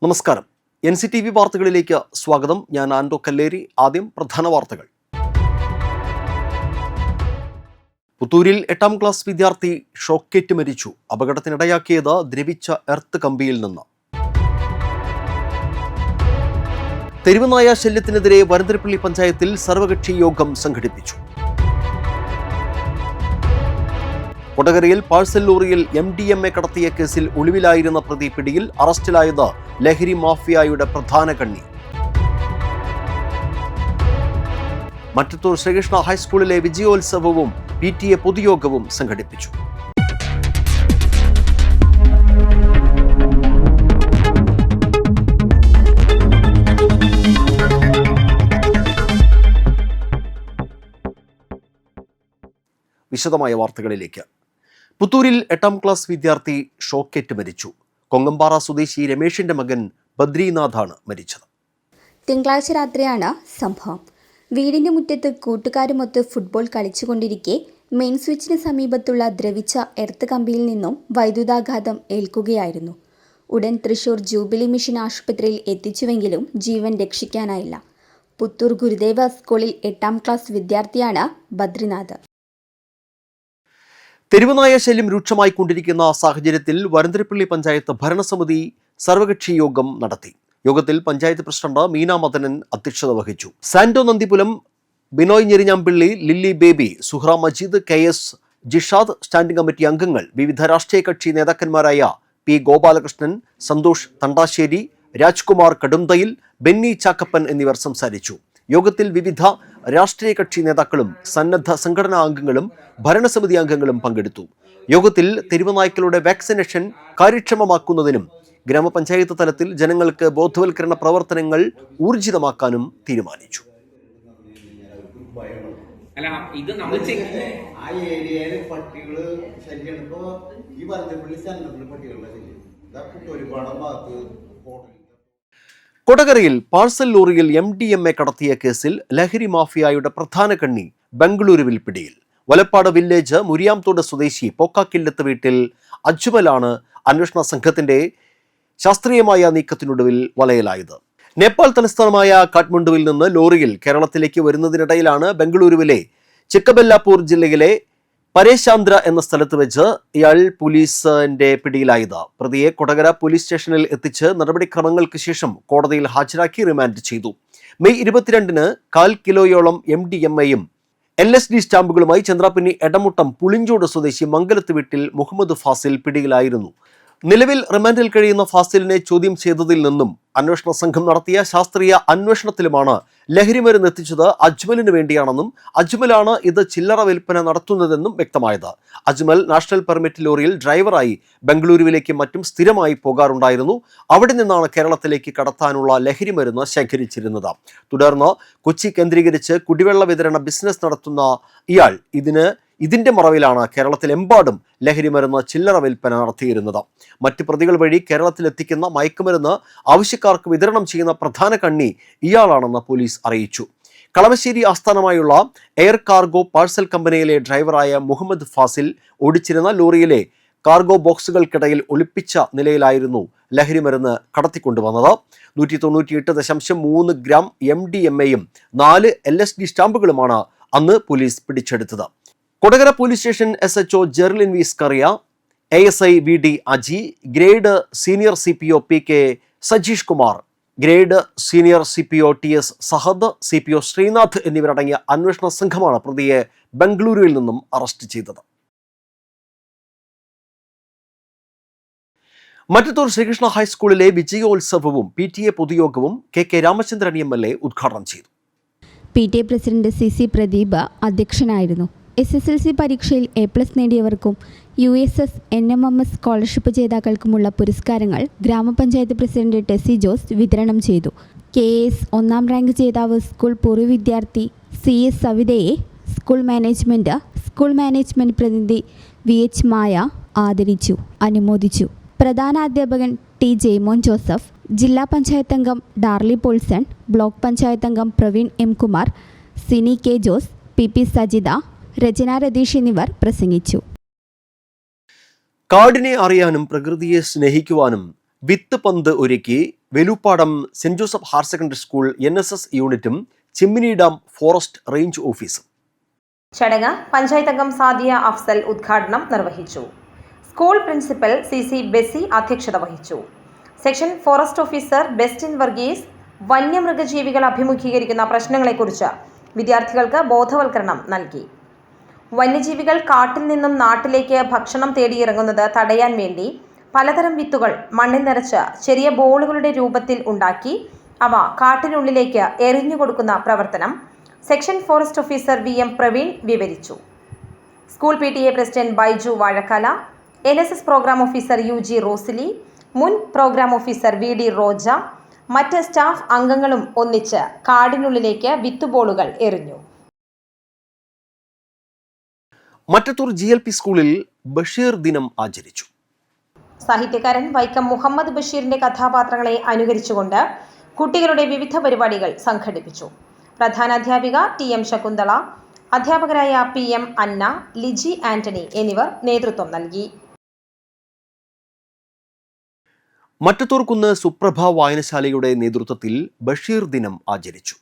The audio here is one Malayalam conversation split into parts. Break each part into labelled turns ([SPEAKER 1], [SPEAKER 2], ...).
[SPEAKER 1] നമസ്കാരം. NCTV വാർത്തകളിലേക്ക് സ്വാഗതം. ഞാൻ ആൻഡോ കല്ലേരി. ആദ്യം പ്രധാന വാർത്തകൾ. പുത്തൂരിൽ 8ാം ക്ലാസ് വിദ്യാർത്ഥി ഷോക്കേറ്റ് മരിച്ചു. അപകടത്തിനിടയാക്കിയത് ദ്രവിച്ച എർത്ത് കമ്പിയിൽ നിന്ന്. തെരുവുനായ ശല്യത്തിനെതിരെ വരന്തരപ്പള്ളി പഞ്ചായത്തിൽ സർവകക്ഷി യോഗം സംഘടിപ്പിച്ചു. കൊടകരയിൽ പാഴ്സൽ ലോറിയിൽ MDMA കടത്തിയ കേസിൽ ഒളിവിലായിരുന്ന പ്രതി പിടിയിൽ. അറസ്റ്റിലായത് ലഹരി മാഫിയയുടെ പ്രധാന കണ്ണി. മറ്റത്തൂർ ശ്രീകൃഷ്ണ ഹൈസ്കൂളിലെ വിജയോത്സവവും PTA പൊതുയോഗവും സംഘടിപ്പിച്ചു. വിശദമായ വാർത്തകളിലേക്ക്. പുത്തൂരിൽ 8ാം ക്ലാസ് വിദ്യാർത്ഥി ഷോക്കേറ്റ് മരിച്ചു. കൊങ്ങമ്പാറ സ്വദേശി രമേഷിന്റെ മകൻ ബദ്രീനാഥാണ് മരിച്ചത്.
[SPEAKER 2] തിങ്കളാഴ്ച രാത്രിയാണ് സംഭവം. വീടിന്റെ മുറ്റത്ത് കൂട്ടുകാരുമൊത്ത് ഫുട്ബോൾ കളിച്ചുകൊണ്ടിരിക്കെ മെയിൻ സ്വിച്ചിന് സമീപത്തുള്ള ദ്രവിച്ച എർത്ത് കമ്പിയിൽ നിന്നും വൈദ്യുതാഘാതം ഏൽക്കുകയായിരുന്നു. ഉടൻ തൃശൂർ ജൂബിലി മിഷൻ ആശുപത്രിയിൽ എത്തിച്ചുവെങ്കിലും ജീവൻ രക്ഷിക്കാനായില്ല. പുത്തൂർ ഗുരുദേവ സ്കൂളിൽ 8ാം ക്ലാസ് വിദ്യാർത്ഥിയാണ് ബദ്രിനാഥ്.
[SPEAKER 1] തെരുവുനായ ശല്യം രൂക്ഷമായിക്കൊണ്ടിരിക്കുന്ന സാഹചര്യത്തിൽ വരന്തരപ്പള്ളി പഞ്ചായത്ത് ഭരണസമിതി സർവകക്ഷി യോഗം നടത്തി. യോഗത്തിൽ പഞ്ചായത്ത് പ്രസിഡന്റ് മീന മദനൻ അധ്യക്ഷത വഹിച്ചു. Santo Nandipulam, Binoy Njerinjampilly, Lilly Baby, Suhra Majeed, KS Jishad, standing committee അംഗങ്ങൾ, വിവിധ രാഷ്ട്രീയ കക്ഷി നേതാക്കന്മാരായ P ഗോപാലകൃഷ്ണൻ, സന്തോഷ് തണ്ടാശ്ശേരി, രാജ്കുമാർ കടുംതയിൽ, ബെന്നി ചാക്കപ്പൻ എന്നിവർ സംസാരിച്ചു. യോഗത്തിൽ വിവിധ രാഷ്ട്രീയ കക്ഷി നേതാക്കളും സന്നദ്ധ സംഘടനാ അംഗങ്ങളും ഭരണസമിതി അംഗങ്ങളും പങ്കെടുത്തു. യോഗത്തിൽ തെരുവുനായ്ക്കളുടെ വാക്സിനേഷൻ കാര്യക്ഷമമാക്കുന്നതിനും ഗ്രാമപഞ്ചായത്ത് തലത്തിൽ ജനങ്ങൾക്ക് ബോധവൽക്കരണ പ്രവർത്തനങ്ങൾ ഊർജിതമാക്കാനും തീരുമാനിച്ചു. കൊടകരയിൽ പാഴ്സൽ ലോറിയിൽ MDMA കടത്തിയ കേസിൽ ലഹരി മാഫിയയുടെ പ്രധാന കണ്ണി ബംഗളൂരുവിൽ പിടിയിൽ. വലപ്പാട് വില്ലേജ് മുരിയാംതോട് സ്വദേശി പോക്കാക്കില്ലത്ത് വീട്ടിൽ അജ്മലാണ് അന്വേഷണ സംഘത്തിന്റെ ശാസ്ത്രീയമായ നീക്കത്തിനൊടുവിൽ വലയിലായത്. നേപ്പാൾ തലസ്ഥാനമായ കാഠ്മണ്ഡുവിൽ നിന്ന് ലോറിയിൽ കേരളത്തിലേക്ക് വരുന്നതിനിടയിലാണ് ബംഗളൂരുവിലെ ചിക്കബെല്ലാപൂർ ജില്ലയിലെ പരേശാന്ദ്ര എന്ന സ്ഥലത്ത് വെച്ച് ഇയാൾ പോലീസിന്റെ പിടിയിലായത്. പ്രതിയെ കൊടകര പോലീസ് സ്റ്റേഷനിൽ എത്തിച്ച് നടപടിക്രമങ്ങൾക്ക് ശേഷം കോടതിയിൽ ഹാജരാക്കി റിമാൻഡ് ചെയ്തു. മെയ് 22-ന് 1/4 കിലോയോളം MDMAയും LSD സ്റ്റാമ്പുകളുമായി ചന്ദ്രാപിന്നി എടമുട്ടം പുളിഞ്ചോട് സ്വദേശി മംഗലത്ത് വീട്ടിൽ മുഹമ്മദ് ഫാസിൽ പിടിയിലായിരുന്നു. നിലവിൽ റിമാൻഡിൽ കഴിയുന്ന ഫാസിലിനെ ചോദ്യം ചെയ്തതിൽ നിന്നും അന്വേഷണ സംഘം നടത്തിയ ശാസ്ത്രീയ അന്വേഷണത്തിലുമാണ് ലഹരിമരുന്ന് എത്തിച്ചത് അജ്മലിന് വേണ്ടിയാണെന്നും അജ്മലാണ് ഇത് ചില്ലറ വിൽപ്പന നടത്തുന്നതെന്നും വ്യക്തമായത്. അജ്മൽ നാഷണൽ പെർമിറ്റ് ലോറിയിൽ ഡ്രൈവറായി ബംഗളൂരുവിലേക്കും മറ്റും സ്ഥിരമായി പോകാറുണ്ടായിരുന്നു. അവിടെ നിന്നാണ് കേരളത്തിലേക്ക് കടത്താനുള്ള ലഹരിമരുന്ന് ശേഖരിച്ചിരുന്നത്. തുടർന്ന് കൊച്ചി കേന്ദ്രീകരിച്ച് കുടിവെള്ള വിതരണ ബിസിനസ് നടത്തുന്ന ഇയാൾ ഇതിന്റെ മറവിലാണ് കേരളത്തിലെമ്പാടും ലഹരിമരുന്ന് ചില്ലറ വിൽപ്പന നടത്തിയിരുന്നത്. മറ്റ് പ്രതികൾ വഴി കേരളത്തിലെത്തിക്കുന്ന മയക്കുമരുന്ന് ആവശ്യക്കാർക്ക് വിതരണം ചെയ്യുന്ന പ്രധാന കണ്ണി ഇയാളാണെന്ന് പോലീസ് അറിയിച്ചു. കളമശ്ശേരി ആസ്ഥാനമായുള്ള എയർ കാർഗോ പാഴ്സൽ കമ്പനിയിലെ ഡ്രൈവറായ മുഹമ്മദ് ഫാസിൽ ഓടിച്ചിരുന്ന ലോറിയിലെ കാർഗോ ബോക്സുകൾക്കിടയിൽ ഒളിപ്പിച്ച നിലയിലായിരുന്നു ലഹരിമരുന്ന് കടത്തിക്കൊണ്ടുവന്നത്. 198.3 ഗ്രാം MDMAയും 4 LSD സ്റ്റാമ്പുകളുമാണ് അന്ന് പോലീസ് പിടിച്ചെടുത്തത്. Kodakara police station SHO Jerlin V Scaria, ASI VD Aji, grade senior CPO PK Sajeesh Kumar, grade senior CPO TS Sahad, CPO Sreenath എന്നിവരടങ്ങിയ അന്വേഷണ സംഘമാണ് പ്രതിയെ ബംഗളൂരുവിൽ നിന്നും അറസ്റ്റ് ചെയ്തത്. മറ്റത്തൂർ ശ്രീകൃഷ്ണ ഹൈസ്കൂളിലെ വിജയോത്സവവും PTA പൊതുയോഗവും KK രാമചന്ദ്രൻ MLA ഉദ്ഘാടനം ചെയ്തു.
[SPEAKER 2] PTA പ്രസിഡന്റ് CC പ്രദീപ് അധ്യക്ഷനായിരുന്നു. SSLC പരീക്ഷയിൽ A+ നേടിയവർക്കും USS NMMS സ്കോളർഷിപ്പ് ജേതാക്കൾക്കുമുള്ള പുരസ്കാരങ്ങൾ ഗ്രാമപഞ്ചായത്ത് പ്രസിഡന്റ് ടെസി ജോസ് വിതരണം ചെയ്തു. KS 1ാം റാങ്ക് ജേതാവ് സ്കൂൾ പൂർവ്വ വിദ്യാർത്ഥി CS സവിതയെ സ്കൂൾ മാനേജ്മെന്റ് പ്രതിനിധി VH മായ ആദരിച്ചു, അനുമോദിച്ചു. പ്രധാനാധ്യാപകൻ T ജെയ്മോൻ ജോസഫ്, ജില്ലാ പഞ്ചായത്ത് അംഗം ഡാർലി പോൾസൺ, ബ്ലോക്ക് പഞ്ചായത്ത് അംഗം Praveen M Kumar, Sini K Jose, PP Sajitha, രചന രതീഷ് എന്നിവർ പ്രസംഗിച്ചു.
[SPEAKER 1] കാടിനെ അറിയാനും പ്രകൃതിയെ സ്നേഹിക്കുവാനും വിത്ത് പന്ത് ഒരുക്കി വേലൂപ്പാടം സെന്റ് Joseph higher secondary school NSS യൂണിറ്റും ചിമ്മിനി ഡാം ഫോറസ്റ്റ് റേഞ്ച് ഓഫീസും.
[SPEAKER 3] ചടങ്ങ് പഞ്ചായത്ത് അംഗം സാദിയ അഫ്സൽ ഉദ്ഘാടനം നിർവഹിച്ചു. സ്കൂൾ പ്രിൻസിപ്പൽ CC ബെസി അധ്യക്ഷത വഹിച്ചു. Section forest officer Bestin Varghese വന്യമൃഗജീവികൾ അഭിമുഖീകരിക്കുന്ന പ്രശ്നങ്ങളെക്കുറിച്ച് വിദ്യാർത്ഥികൾക്ക് ബോധവൽക്കരണം നൽകി. വന്യജീവികൾ കാട്ടിൽ നിന്നും നാട്ടിലേക്ക് ഭക്ഷണം തേടിയിറങ്ങുന്നത് തടയാൻ വേണ്ടി പലതരം വിത്തുകൾ മണ്ണിൽ നിറച്ച് ചെറിയ ബോളുകളുടെ രൂപത്തിൽ ഉണ്ടാക്കി അവ കാട്ടിനുള്ളിലേക്ക് എറിഞ്ഞു കൊടുക്കുന്ന പ്രവർത്തനം section forest officer VM Praveen വിവരിച്ചു. School PTA president Baiju Vazhakkala, NSS programme officer UG Rosily, മുൻ പ്രോഗ്രാം ഓഫീസർ VD റോജ, മറ്റ് സ്റ്റാഫ് അംഗങ്ങളും ഒന്നിച്ച് കാടിനുള്ളിലേക്ക് വിത്തുബോളുകൾ എറിഞ്ഞു.
[SPEAKER 1] മറ്റത്തൂർ GLP സ്കൂളിൽ ബഷീർ ദിനം ആചരിച്ചു.
[SPEAKER 3] സാഹിത്യകാരൻ വൈക്കം മുഹമ്മദ് ബഷീറിന്റെ കഥാപാത്രങ്ങളെ അനുകരിച്ചുകൊണ്ട് കുട്ടികളുടെ വിവിധ പരിപാടികൾ സംഘടിപ്പിച്ചു. പ്രധാനാധ്യാപിക TM ശകുന്തള, അധ്യാപകരായ PM അന്ന, ലിജി ആന്റണി എന്നിവർ നേതൃത്വം നൽകി.
[SPEAKER 1] മറ്റത്തൂർ കുന്ന് സുപ്രഭ വായനശാലയുടെ നേതൃത്വത്തിൽ ബഷീർ ദിനം ആചരിച്ചു.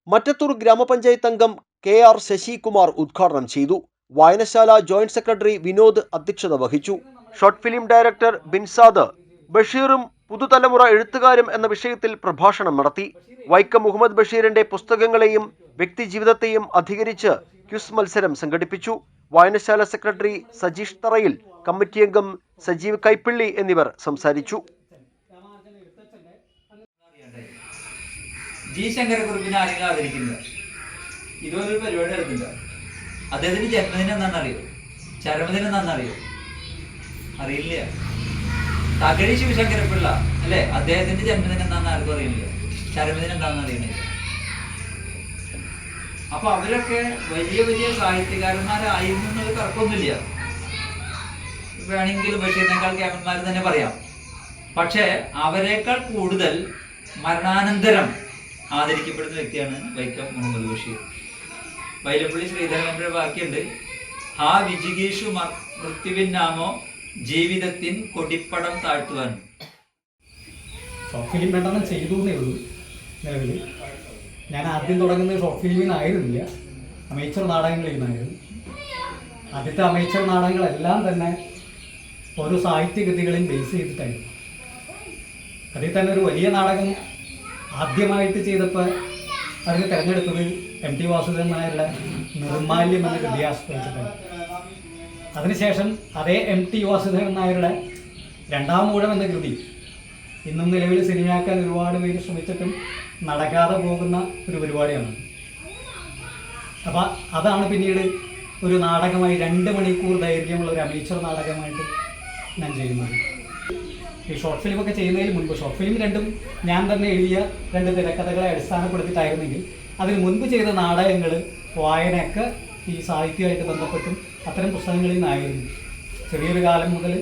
[SPEAKER 1] മറ്റത്തൂർ ഗ്രാമപഞ്ചായത്ത് അംഗം KR ശശികുമാർ ഉദ്ഘാടനം ചെയ്തു. വായനശാല ജോയിന്റ് സെക്രട്ടറി വിനോദ് അധ്യക്ഷത വഹിച്ചു. ഷോർട്ട് ഫിലിം ഡയറക്ടർ ബിൻസാദ് ബഷീറും പുതുതലമുറ എഴുത്തുകാരും എന്ന വിഷയത്തിൽ പ്രഭാഷണം നടത്തി. വൈക്കം മുഹമ്മദ് ബഷീറിന്റെ പുസ്തകങ്ങളെയും വ്യക്തിജീവിതത്തെയും അധികരിച്ച് ക്വിസ് മത്സരം സംഘടിപ്പിച്ചു. വായനശാല സെക്രട്ടറി സജീഷ് തറയിൽ, കമ്മിറ്റി അംഗം സജീവ് കൈപ്പിള്ളി എന്നിവർ സംസാരിച്ചു.
[SPEAKER 4] ജി ശങ്കരക്കുറുപ്പിനെ ആരെങ്കിലും ആദരിക്കുന്നത് ഇതൊരു പരിപാടി നടക്കുന്നുണ്ട്. അദ്ദേഹത്തിന്റെ ജന്മദിനം എന്താണെന്നറിയോ? ചരമദിനം എന്താണെന്നറിയോ? അറിയില്ല. തകഴി ശിവശങ്കരപ്പിള്ള അല്ലെ, അദ്ദേഹത്തിന്റെ ജന്മദിനം എന്താണെന്ന് ആർക്കും അറിയില്ല, ചരമദിനം എന്താണെന്ന് അറിയണില്ല. അപ്പൊ അവരൊക്കെ വലിയ വലിയ സാഹിത്യകാരന്മാരായിരുന്നു എന്നത് തർക്കമൊന്നുമില്ല. വേണമെങ്കിൽ ബഷീറിനേക്കാൾ ക്യാമന്മാർ തന്നെ പറയാം. പക്ഷേ അവരെക്കാൾ കൂടുതൽ മരണാനന്തരം ആദരിക്കപ്പെടുന്ന വ്യക്തിയാണ് വൈക്കം മുഹമ്മദ് ബഷീർ. വൈലപ്പള്ളി ശ്രീധരന്റെ വാക്യുണ്ട്, ഹാ വിജിഗീഷു മൃത്യുവിനാമോ ജീവിതത്തിൻ കൊടിപ്പടം താഴ്ത്തുവാൻ.
[SPEAKER 5] ഷോർട്ട് ഫിലിം രണ്ടെണ്ണം ചെയ്തു എന്നേ ഉള്ളൂ. നിലവിൽ ഞാൻ ആദ്യം തുടങ്ങുന്നത് ഷോർട്ട് ഫിലിമിനായിരുന്നില്ല, അമേച്ചർ നാടകങ്ങളിൽ നിന്നായിരുന്നു. ആദ്യത്തെ അമേച്ചർ നാടകങ്ങളെല്ലാം തന്നെ ഓരോ സാഹിത്യകൃതികളെയും ബേസ് ചെയ്തിട്ടായിരുന്നു. അതിൽ തന്നെ ഒരു വലിയ നാടകം ആദ്യമായിട്ട് ചെയ്തപ്പോൾ അതിന് തിരഞ്ഞെടുത്തത് MT വാസുദേവൻ നായരുടെ നിർമാല്യം എന്ന കൃതിയെ ആസ്പദിച്ചിട്ടാണ്. അതിനുശേഷം അതേ MT വാസുദേവൻ നായരുടെ രണ്ടാം ഊഴം എന്ന കൃതി ഇന്നും നിലവിൽ സിനിമയാക്കാൻ ഒരുപാട് പേര് ശ്രമിച്ചിട്ടും നടക്കാതെ പോകുന്ന ഒരു പരിപാടിയാണ്. അപ്പം അതാണ് പിന്നീട് ഒരു നാടകമായി 2 മണിക്കൂർ ദൈർഘ്യമുള്ള ഒരു അമേച്ചർ നാടകമായിട്ട് ഞാൻ ചെയ്യുന്നത്. ഈ ഷോർട്ട് ഫിലിമൊക്കെ ചെയ്യുന്നതിന് മുൻപ്, ഷോർട്ട് ഫിലിം രണ്ടും ഞാൻ തന്നെ എഴുതിയ 2 തിരക്കഥകളെ അടിസ്ഥാനപ്പെടുത്തിയിട്ടായിരുന്നെങ്കിൽ അതിന് മുൻപ് ചെയ്ത നാടകങ്ങൾ വായനയൊക്കെ ഈ സാഹിത്യമായിട്ട് ബന്ധപ്പെട്ടും അത്തരം പുസ്തകങ്ങളിൽ നിന്നായിരുന്നു. ചെറിയൊരു കാലം മുതൽ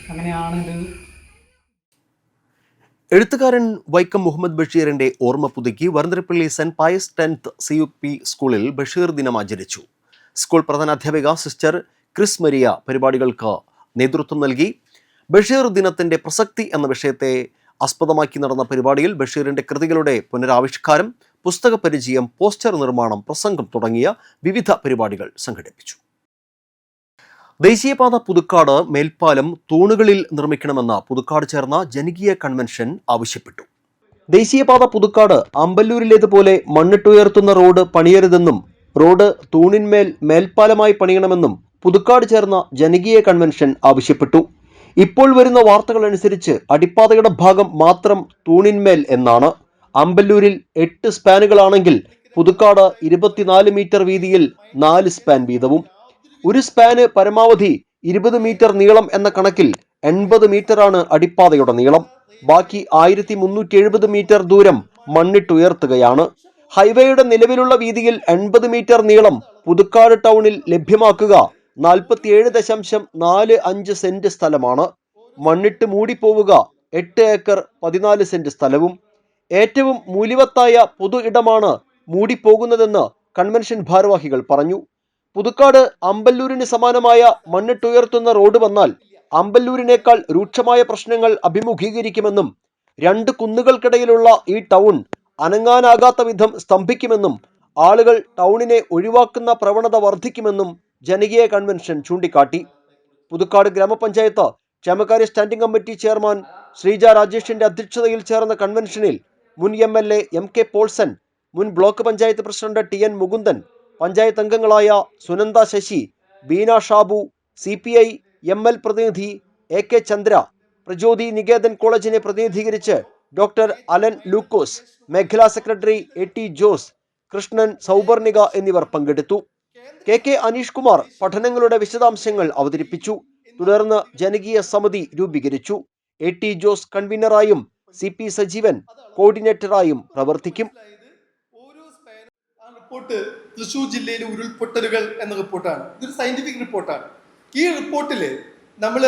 [SPEAKER 5] അങ്ങനെയാണ് ഇത്.
[SPEAKER 1] എഴുത്തുകാരൻ വൈക്കം മുഹമ്മദ് ബഷീറിന്റെ ഓർമ്മ പുതുക്കി Varantharappilly saint Pius 10th CUP സ്കൂളിൽ ബഷീർ ദിനം ആചരിച്ചു. സ്കൂൾ പ്രധാനാധ്യാപിക സിസ്റ്റർ ക്രിസ് മരിയ പരിപാടികൾക്ക് നേതൃത്വം നൽകി. ബഷീർ ദിനത്തിന്റെ പ്രസക്തി എന്ന വിഷയത്തെ ആസ്പദമാക്കി നടന്ന പരിപാടിയിൽ ബഷീറിന്റെ കൃതികളുടെ പുനരാവിഷ്കാരം, പുസ്തക പരിചയം, പോസ്റ്റർ നിർമ്മാണം, പ്രസംഗം തുടങ്ങിയ വിവിധ പരിപാടികൾ സംഘടിപ്പിച്ചു. ദേശീയപാത പുതുക്കാട് മേൽപ്പാലം തൂണുകളിൽ നിർമ്മിക്കണമെന്ന പുതുക്കാട് ചേർന്ന ജനകീയ കൺവെൻഷൻ ആവശ്യപ്പെട്ടു. ദേശീയപാത പുതുക്കാട് അമ്പല്ലൂരിലേതുപോലെ മണ്ണിട്ടുയർത്തുന്ന റോഡ് പണിയരുതെന്നും റോഡ് തൂണിന്മേൽ മേൽപ്പാലമായി പണിയണമെന്നും പുതുക്കാട് ചേർന്ന ജനകീയ കൺവെൻഷൻ ആവശ്യപ്പെട്ടു. ഇപ്പോൾ വരുന്ന വാർത്തകൾ അനുസരിച്ച് അടിപ്പാതയുടെ ഭാഗം മാത്രം തൂണിന്മേൽ എന്നാണ്. അമ്പല്ലൂരിൽ 8 സ്പാനുകളാണെങ്കിൽ പുതുക്കാട് 24 മീറ്റർ വീതിയിൽ 4 സ്പാൻ വീതവും. ഒരു സ്പാന് പരമാവധി 20 മീറ്റർ നീളം എന്ന കണക്കിൽ 80 മീറ്ററാണ് അടിപ്പാതയുടെ നീളം. ബാക്കി 1370 മീറ്റർ ദൂരം മണ്ണിട്ടുയർത്തുകയാണ്. ഹൈവേയുടെ നിലവിലുള്ള വീതിയിൽ 80 മീറ്റർ നീളം പുതുക്കാട് ടൗണിൽ ലഭ്യമാക്കുക 47.45 സെന്റ് സ്ഥലമാണ്. മണ്ണിട്ട് മൂടിപ്പോവുക 8 ഏക്കർ 14 സെന്റ് സ്ഥലവും. ഏറ്റവും മൂല്യവത്തായ പൊതു ഇടമാണ് മൂടിപ്പോകുന്നതെന്ന് കൺവെൻഷൻ ഭാരവാഹികൾ പറഞ്ഞു. പുതുക്കാട് അമ്പല്ലൂരിന് സമാനമായ മണ്ണിട്ടുയർത്തുന്ന റോഡ് വന്നാൽ അമ്പല്ലൂരിനേക്കാൾ രൂക്ഷമായ പ്രശ്നങ്ങൾ അഭിമുഖീകരിക്കുമെന്നും രണ്ട് കുന്നുകൾക്കിടയിലുള്ള ഈ ടൗൺ അനങ്ങാനാകാത്ത വിധം സ്തംഭിക്കുമെന്നും ആളുകൾ ടൗണിനെ ഒഴിവാക്കുന്ന പ്രവണത വർദ്ധിക്കുമെന്നും ജനകീയ കൺവെൻഷൻ ചൂണ്ടിക്കാട്ടി. പുതുക്കാട് ഗ്രാമപഞ്ചായത്ത് ക്ഷേമകാര്യ സ്റ്റാൻഡിംഗ് കമ്മിറ്റി ചെയർമാൻ ശ്രീജ രാജേഷിന്റെ അധ്യക്ഷതയിൽ ചേർന്ന കൺവെൻഷനിൽ മുൻ MLA MK പോൾസൺ, മുൻ block panchayat president TN Mukundan, panchayat അംഗങ്ങളായ സുനന്ദ ശശി, ബീന ഷാബു, CPI ML പ്രതിനിധി AK ചന്ദ്ര, പ്രചോദി നികേതൻ കോളേജിനെ പ്രതിനിധീകരിച്ച് ഡോക്ടർ അലൻ ലൂക്കോസ്, മേഖലാ സെക്രട്ടറി AT ജോസ്, കൃഷ്ണൻ, സൗപർണിക എന്നിവർ പങ്കെടുത്തു. KK അനീഷ് കുമാർ പഠനങ്ങളുടെ വിശദാംശങ്ങൾ അവതരിപ്പിച്ചു. തുടർന്ന് ജനകീയ സമിതി രൂപീകരിച്ചു. AT ജോസ് കൺവീനറായും CP സജീവൻ കോർഡിനേറ്ററായും പ്രവർത്തിക്കും.
[SPEAKER 6] റിപ്പോർട്ട് തൃശ്ശൂർ ജില്ലയിലെ ഉരുൾപൊട്ടലുകൾ എന്ന റിപ്പോർട്ടാണ്. ഇതൊരു സയന്റിഫിക് റിപ്പോർട്ടാണ്. ഈ റിപ്പോർട്ടിൽ നമ്മൾ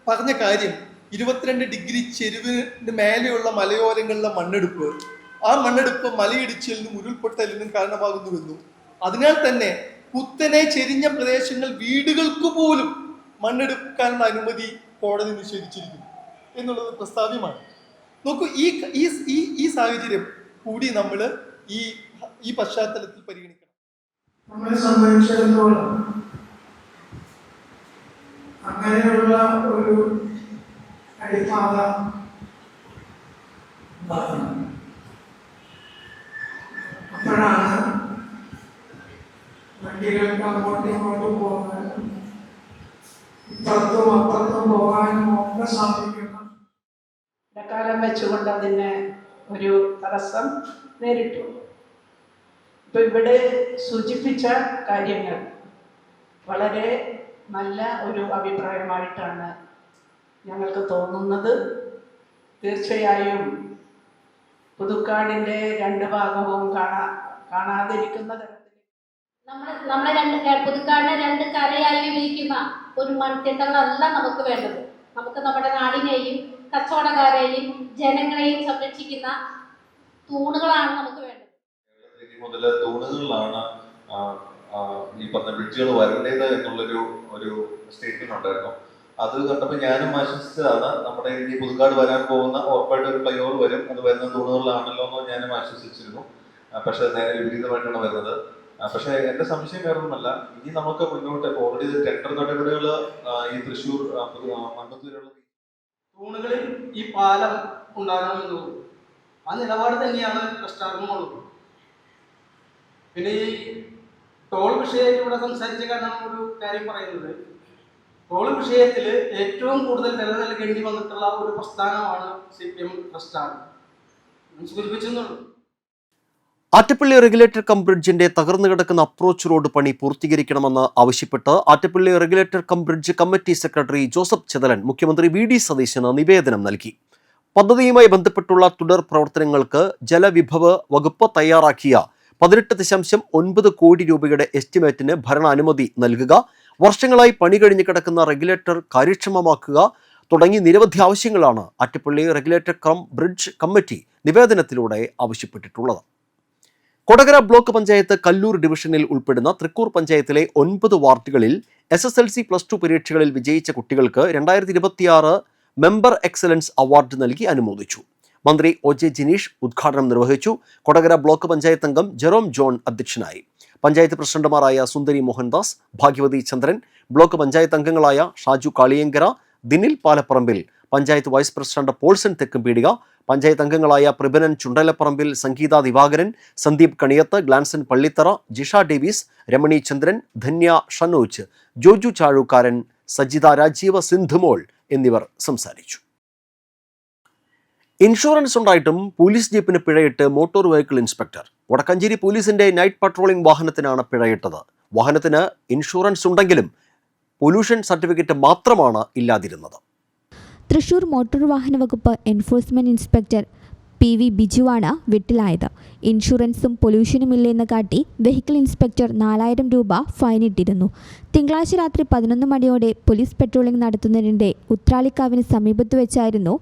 [SPEAKER 6] പറഞ്ഞ കാര്യം 22 ഡിഗ്രി ചെരുവിന് മേലെയുള്ള മലയോരങ്ങളിലെ മണ്ണെടുപ്പ്, ആ മണ്ണെടുപ്പ് മലയിടിച്ചിലിനും ഉരുൾപൊട്ടലിനും കാരണമാകുന്നുവെന്നും അതിനാൽ തന്നെ കുത്തനെ ചെരിഞ്ഞ പ്രദേശങ്ങൾ വീടുകൾക്ക് പോലും മണ്ണെടുക്കാനുള്ള അനുമതി കോടതി നിഷേധിച്ചിരിക്കുന്നു എന്നുള്ളത് പ്രസ്താവ്യമാണ്. നോക്കൂ, ഈ സാഹചര്യം കൂടി നമ്മൾ ഈ പശ്ചാത്തലത്തിൽ പരിഗണിക്കണം.
[SPEAKER 7] നമ്മളെ സംബന്ധിച്ചിടത്തോളം അങ്ങനെയുള്ള ഒരു അടിപ്പാത അപ്പോഴാണ് വണ്ടികൾക്ക് അങ്ങോട്ടും ഇങ്ങോട്ടും പോകാനും ഇപ്പുറത്തും അപ്പുറത്തും പോകാനും ഒക്കെ സാധിക്കുന്നു.
[SPEAKER 8] ഇടക്കാലം വെച്ചുകൊണ്ട് അതിന് ഒരു തടസ്സം നേരിട്ടു. ഇപ്പൊ ഇവിടെ സൂചിപ്പിച്ച കാര്യങ്ങൾ വളരെ നല്ല ഒരു അഭിപ്രായമായിട്ടാണ് ഞങ്ങൾക്ക് തോന്നുന്നത്. തീർച്ചയായും പുതുക്കാടിൻ്റെ രണ്ട് ഭാഗവും കാണാതിരിക്കുന്ന തരത്തിൽ
[SPEAKER 9] നമ്മളെ പുതുക്കാടിനെ രണ്ട് കരയായി വിഭജിക്കുന്ന ഒരു മൺതിട്ടങ്ങളല്ല നമുക്ക് വേണ്ടത്. നമുക്ക് നമ്മുടെ നാടിനെയും കച്ചവടക്കാരെയും ജനങ്ങളെയും സംരക്ഷിക്കുന്ന തൂണുകളാണ് നമുക്ക് വേണ്ടത്.
[SPEAKER 10] മുതൽ തൂണുകളിലാണ് ഈ പറഞ്ഞ ബ്രിഡ്ജുകൾ വരേണ്ടത് എന്നുള്ളൊരു സ്റ്റേറ്റ്മെന്റ് ഉണ്ടായിരുന്നു. അത് കണ്ടപ്പോൾ ഞാനും ആശ്വസിച്ചതാണ്. നമ്മുടെ ഈ പുതുക്കാട് വരാൻ പോകുന്ന ഉറപ്പായിട്ട് ഒരു ഫ്ലൈ ഓവർ വരും, അത് വരുന്ന തൂണുകളിലാണല്ലോ എന്ന് ഞാനും ആശ്വസിച്ചിരുന്നു. പക്ഷെ നേരെ വിപരീതമായിട്ടാണ് വരുന്നത്. പക്ഷെ എന്റെ സംശയം വേറൊന്നുമല്ല, ഇനി നമുക്ക് മുന്നോട്ട് ഓൾറെഡി ടെൻഡർ നടപടികൾ ഈ തൃശ്ശൂർ മണ്ണത്തൂരുള്ള
[SPEAKER 7] തൂണുകളിൽ ഈ പാലം ഉണ്ടാകണമെന്ന് ആ നിലപാട് തന്നെയാണ് പ്രസ്താവനമുള്ളത്. പിന്നെ ഈ ടോൾ വിഷയത്തിലൂടെ സംസാരിച്ച കാരണം ഒരു കാര്യം പറയുന്നത്, ടോൾ വിഷയത്തിൽ ഏറ്റവും കൂടുതൽ വില നൽകേണ്ടി വന്നിട്ടുള്ള ഒരു പ്രസ്ഥാനമാണ് CPM പ്രസ്ഥാനം. സൂചിപ്പിച്ചെന്നുള്ളൂ.
[SPEAKER 1] ആറ്റപ്പള്ളി റെഗുലേറ്റർ കം ബ്രിഡ്ജിന്റെ തകർന്നു കിടക്കുന്ന അപ്രോച്ച് റോഡ് പണി പൂർത്തീകരിക്കണമെന്ന് ആവശ്യപ്പെട്ട് Attappilly regulator cum bridge committee secretary Joseph Chethalan മുഖ്യമന്ത്രി VD സതീശന് നിവേദനം നൽകി. പദ്ധതിയുമായി ബന്ധപ്പെട്ടുള്ള തുടർ പ്രവർത്തനങ്ങൾക്ക് ജലവിഭവ വകുപ്പ് തയ്യാറാക്കിയ 18.9 കോടി രൂപയുടെ എസ്റ്റിമേറ്റിന് ഭരണാനുമതി നൽകുക, വർഷങ്ങളായി പണി കഴിഞ്ഞ് കിടക്കുന്ന റെഗുലേറ്റർ കാര്യക്ഷമമാക്കുക തുടങ്ങി നിരവധി ആവശ്യങ്ങളാണ് Attappilly regulator cum bridge committee നിവേദനത്തിലൂടെ ആവശ്യപ്പെട്ടിട്ടുള്ളത്. കൊടകര ബ്ലോക്ക് പഞ്ചായത്ത് കല്ലൂർ ഡിവിഷനിൽ ഉൾപ്പെടുന്ന തൃക്കൂർ പഞ്ചായത്തിലെ 9 വാർഡുകളിൽ SSLC+2 പരീക്ഷകളിൽ വിജയിച്ച കുട്ടികൾക്ക് 2026 മെമ്പർ എക്സലൻസ് അവാർഡ് നൽകി അനുമോദിച്ചു. മന്ത്രി OJ ജിനീഷ് ഉദ്ഘാടനം നിർവഹിച്ചു. കൊടകര ബ്ലോക്ക് പഞ്ചായത്ത് അംഗം ജെറോം ജോൺ അധ്യക്ഷനായി. പഞ്ചായത്ത് പ്രസിഡന്റുമാരായ സുന്ദരി മോഹൻദാസ്, ഭാഗ്യവതി ചന്ദ്രൻ, ബ്ലോക്ക് പഞ്ചായത്ത് അംഗങ്ങളായ ഷാജു കാളിയങ്കര, ദിനിൽ പാലപ്പറമ്പിൽ, പഞ്ചായത്ത് വൈസ് പ്രസിഡന്റ് പോൾസൺ തെക്കുംപീടിക, പഞ്ചായത്ത് അംഗങ്ങളായ പ്രബനൻ ചുണ്ടലപ്പറമ്പിൽ, സംഗീത ദിവാകരൻ, സന്ദീപ് കണിയത്ത്, ഗ്ലാൻസൺ പള്ളിത്തറ, ജിഷ ഡേവിസ്, രമണി ചന്ദ്രൻ, ധന്യ ഷനോജ്, ജോജു ചാഴൂക്കാരൻ, സജിത രാജീവ, സിന്ധുമോൾ എന്നിവർ സംസാരിച്ചു. ഇൻഷുറൻസ് ഉണ്ടായിട്ടും പോലീസ് ജീപ്പിന് പിഴയിട്ട് മോട്ടോർ വെഹിക്കിൾ ഇൻസ്പെക്ടർ. വടക്കഞ്ചേരി പോലീസിന്റെ നൈറ്റ് പട്രോളിംഗ് വാഹനത്തിനാണ് പിഴയിട്ടത്. വാഹനത്തിന് ഇൻഷുറൻസ് ഉണ്ടെങ്കിലും പൊല്യൂഷൻ സർട്ടിഫിക്കറ്റ് മാത്രമാണ് ഇല്ലാതിരുന്നത്.
[SPEAKER 2] തൃശൂർ മോട്ടോർ വാഹന വകുപ്പ് എൻഫോഴ്സ്മെന്റ് ഇൻസ്പെക്ടർ PV ബിജുവാണ് വെട്ടിലായത്. ഇൻഷുറൻസും പൊല്യൂഷനും ഇല്ലെന്ന് കാട്ടി വെഹിക്കിൾ ഇൻസ്പെക്ടർ 4000 രൂപ ഫൈനിട്ടിരുന്നു. തിങ്കളാഴ്ച രാത്രി 11 മണിയോടെ പോലീസ് പെട്രോളിംഗ് നടത്തുന്നതിനിടെ ഉത്രാളിക്കാവിന് സമീപത്ത് വെച്ചായിരുന്നു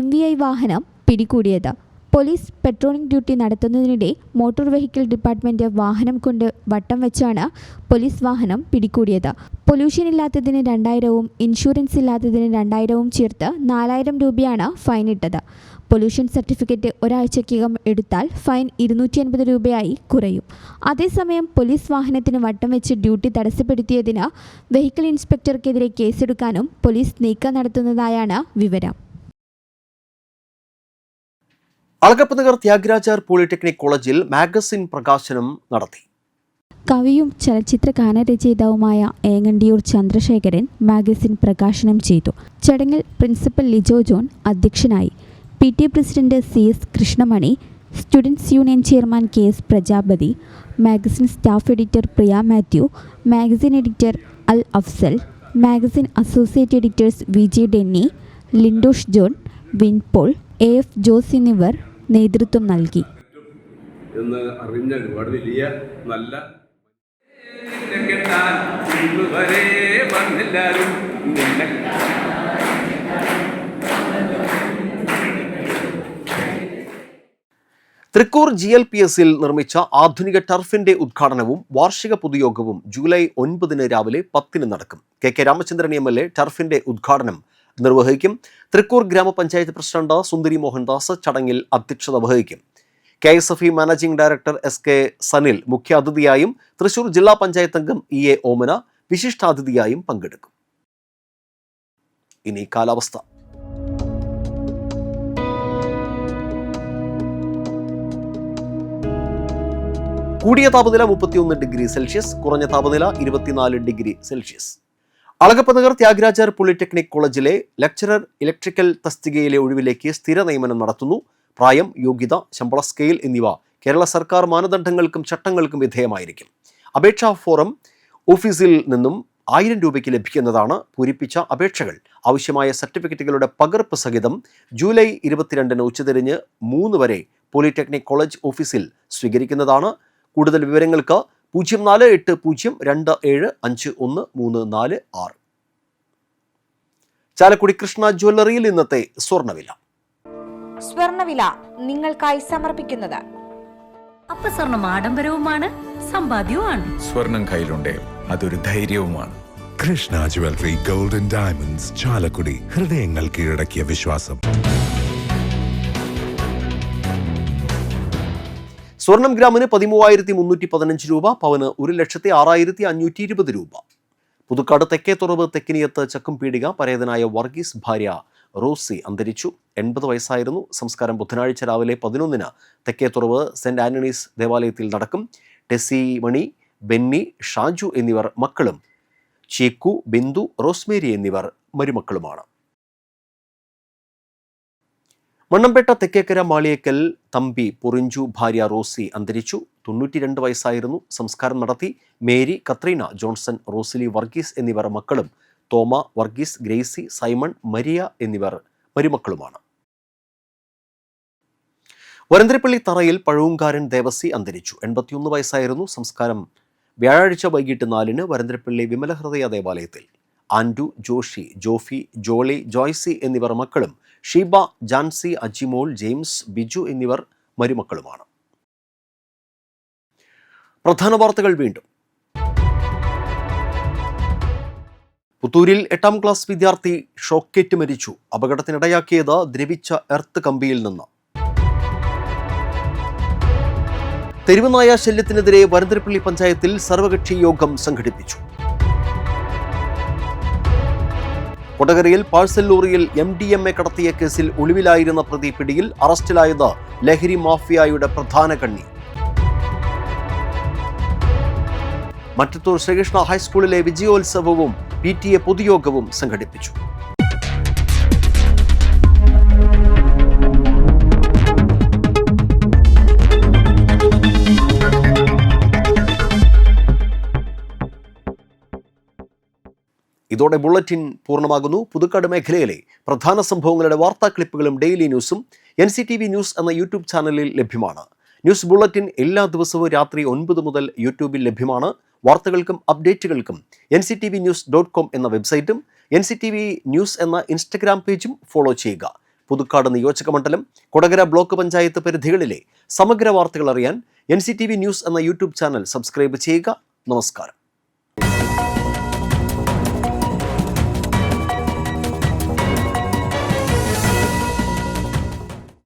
[SPEAKER 2] MVI വാഹനം പിടികൂടിയത്. പോലീസ് പെട്രോളിംഗ് ഡ്യൂട്ടി നടത്തുന്നതിനിടെ മോട്ടോർ വെഹിക്കിൾ ഡിപ്പാർട്ട്മെന്റ് വാഹനം കൊണ്ട് വട്ടം വെച്ചാണ് പോലീസ് വാഹനം പിടികൂടിയത്. പൊല്യൂഷൻ ഇല്ലാത്തതിന് 2000-ഉം ഇൻഷുറൻസ് ഇല്ലാത്തതിന് 2000-ഉം ചേർത്ത് 4000 രൂപയാണ് ഫൈനിട്ടത്. പൊല്യൂഷൻ സർട്ടിഫിക്കറ്റ് ഒരാഴ്ചയ്ക്കകം എടുത്താൽ ഫൈൻ 250 രൂപയായി കുറയും. അതേസമയം പോലീസ് വാഹനത്തിന് വട്ടം വെച്ച് ഡ്യൂട്ടി തടസ്സപ്പെടുത്തിയതിന് വെഹിക്കിൾ ഇൻസ്പെക്ടർക്കെതിരെ കേസെടുക്കാനും പോലീസ് നീക്കം നടത്തുന്നതായാണ് വിവരം.
[SPEAKER 1] അളഗപ്പനഗർ ത്യാഗരാജർ പോളിടെക്നിക് കോളേജിൽ മാഗസിൻ പ്രകാശനം നടത്തി.
[SPEAKER 2] കവിയും ചലച്ചിത്ര ഗാനരചയിതാവുമായ ഏങ്ങണ്ടിയൂർ ചന്ദ്രശേഖരൻ മാഗസിൻ പ്രകാശനം ചെയ്തു. ചടങ്ങിൽ പ്രിൻസിപ്പൽ ലിജോ ജോൺ അധ്യക്ഷനായി. PTA president CS Krishnamani, students union chairman KS Prajapati, magazine staff editor Priya Mathew, magazine editor Al Afsal, magazine associate editors VJ Denny, Lindosh John, Winpaul, AF Jose എന്നിവർ നേതൃത്വം നൽകി.
[SPEAKER 11] എന്ന് അറിഞ്ഞ ഒരുപാട് വലിയ നല്ല
[SPEAKER 1] തൃക്കൂർ GLPSൽ നിർമ്മിച്ച ആധുനിക ടർഫിന്റെ ഉദ്ഘാടനവും വാർഷിക പൊതുയോഗവും ജൂലൈ 9 രാവിലെ 10 നടക്കും. KK രാമചന്ദ്രൻ MLA ടർഫിന്റെ ഉദ്ഘാടനം നിർവഹിക്കും. തൃക്കൂർ ഗ്രാമപഞ്ചായത്ത് പ്രസിഡന്റ് സുന്ദരി മോഹൻദാസ് ചടങ്ങിൽ അധ്യക്ഷത വഹിക്കും. KSFE managing director SK Sanil മുഖ്യാതിഥിയായും തൃശൂർ ജില്ലാ പഞ്ചായത്ത് അംഗം EA ഓമന വിശിഷ്ടാതിഥിയായും പങ്കെടുക്കും. ഇനി കാലാവസ്ഥ. കൂടിയ താപനില 31 ഡിഗ്രി സെൽഷ്യസ്, കുറഞ്ഞ താപനില 24 ഡിഗ്രി സെൽഷ്യസ്. അളഗപ്പനഗർ ത്യാഗരാജർ പോളിടെക്നിക് കോളേജിലെ ലെക്ചറർ ഇലക്ട്രിക്കൽ തസ്തികയിലെ ഒഴിവിലേക്ക് സ്ഥിര നിയമനം നടത്തുന്നു. പ്രായം, യോഗ്യത, ശമ്പള സ്കെയിൽ എന്നിവ കേരള സർക്കാർ മാനദണ്ഡങ്ങൾക്കും ചട്ടങ്ങൾക്കും വിധേയമായിരിക്കും. അപേക്ഷാ ഫോറം ഓഫീസിൽ നിന്നും 1000 രൂപയ്ക്ക് ലഭിക്കുന്നതാണ്. പൂരിപ്പിച്ച അപേക്ഷകൾ ആവശ്യമായ സർട്ടിഫിക്കറ്റുകളുടെ പകർപ്പ് സഹിതം ജൂലൈ 22 ഉച്ചതിരിഞ്ഞ് 3 വരെ പോളിടെക്നിക് കോളേജ് ഓഫീസിൽ സ്വീകരിക്കുന്നതാണ്. കൂടുതൽ വിവരങ്ങൾക്ക് 0480275134. ചാലക്കുടി കൃഷ്ണ ജ്വല്ലറിയിൽ ഇന്നത്തെ സ്വർണ്ണവില
[SPEAKER 3] നിങ്ങൾക്കായി സമർപ്പിക്കുന്നത്
[SPEAKER 12] അപ്പസ്വർണം ആഡംബരവുമാണ്, സമ്പാദ്യവുമാണ്.
[SPEAKER 13] സ്വർണം കയ്യിലുണ്ടേ അതൊരു ധൈര്യവുമാണ്.
[SPEAKER 14] Krishna jewellery golden diamonds, Chalakudy. ഹൃദയങ്ങൾ കീഴടക്കിയ വിശ്വാസം.
[SPEAKER 1] സ്വർണം ഗ്രാമിന് 13,315 രൂപ, പവന് 1,06,520 രൂപ. പുതുക്കാട് തെക്കേത്തുറവ് തെക്കിനിയത്ത് ചക്കുംപീടിക പരേതനായ വർഗീസ് ഭാര്യ റോസി അന്തരിച്ചു. 80 വയസ്സായിരുന്നു. സംസ്കാരം ബുധനാഴ്ച രാവിലെ 11 തെക്കേത്തുറവ് സെന്റ് ആന്റണീസ് ദേവാലയത്തിൽ നടക്കും. ടെസി മണി, ബെന്നി, ഷാജു എന്നിവർ മക്കളും ചീക്കു, ബിന്ദു, റോസ്മേരി എന്നിവർ മരുമക്കളുമാണ്. മണ്ണമ്പേട്ട തെക്കേക്കര മാളിയേക്കൽ തമ്പി പൊറിഞ്ചു ഭാര്യ റോസി അന്തരിച്ചു. 92 വയസ്സായിരുന്നു. സംസ്കാരം നടത്തി. Mary, Katrina, Johnson, Rosalie Varghese എന്നിവർ മക്കളും തോമ, വർഗീസ്, ഗ്രേസി, സൈമൺ, മരിയ എന്നിവർ മരുമക്കളുമാണ്. വരന്തരപ്പള്ളി തറയിൽ പഴവുംകാരൻ ദേവസി അന്തരിച്ചു. 81 വയസ്സായിരുന്നു. സംസ്കാരം വ്യാഴാഴ്ച വൈകിട്ട് 4 വരന്തരപ്പള്ളി വിമലഹൃദയ ദേവാലയത്തിൽ. ആൻഡു, ജോഷി, ജോഫി, ജോളി, ജോയ്സി എന്നിവർ മക്കളും ഷീബ, ജാൻസി, അജിമോൾ, ജെയിംസ്, ബിജു എന്നിവർ മരുമക്കളുമാണ്. പ്രധാന വാർത്തകൾ വീണ്ടും. പുത്തൂരിൽ 8ാം ക്ലാസ് വിദ്യാർത്ഥി ഷോക്കേറ്റ് മരിച്ചു. അപകടത്തിനിടയാക്കിയത് ദ്രവിച്ച എർത്ത് കമ്പിയിൽ നിന്ന്. തെരുവുനായ ശല്യത്തിനെതിരെ വരന്തരപ്പള്ളി പഞ്ചായത്തിൽ സർവകക്ഷി യോഗം സംഘടിപ്പിച്ചു. കൊടകരയിൽ പാഴ്സൽ ലോറിയിൽ MDMA കടത്തിയ കേസിൽ ഒളിവിലായിരുന്ന പ്രതി പിടിയിൽ. അറസ്റ്റിലായത് ലഹരി മാഫിയയുടെ പ്രധാന കണ്ണി. മറ്റത്തൂർ ശ്രീകൃഷ്ണ ഹൈസ്കൂളിലെ വിജയോത്സവവും PTA പൊതുയോഗവും സംഘടിപ്പിച്ചു. ഇതോടെ ബുള്ളറ്റിൻ പൂർണ്ണമാകുന്നു. പുതുക്കാട് മേഖലയിലെ പ്രധാന സംഭവങ്ങളുടെ വാർത്താ ക്ലിപ്പുകളും ഡെയിലി ന്യൂസും NCTV ന്യൂസ് എന്ന യൂട്യൂബ് ചാനലിൽ ലഭ്യമാണ്. ന്യൂസ് ബുള്ളറ്റിൻ എല്ലാ ദിവസവും രാത്രി 9 മുതൽ യൂട്യൂബിൽ ലഭ്യമാണ്. വാർത്തകൾക്കും അപ്ഡേറ്റുകൾക്കും nctvnews.com എന്ന വെബ്സൈറ്റും NCTV ന്യൂസ് എന്ന ഇൻസ്റ്റഗ്രാം പേജും ഫോളോ ചെയ്യുക. പുതുക്കാട് നിയോജക മണ്ഡലം, കൊടകര ബ്ലോക്ക് പഞ്ചായത്ത് പരിധികളിലെ സമഗ്ര വാർത്തകൾ അറിയാൻ NCTV ന്യൂസ് എന്ന യൂട്യൂബ് ചാനൽ സബ്സ്ക്രൈബ് ചെയ്യുക. നമസ്കാരം.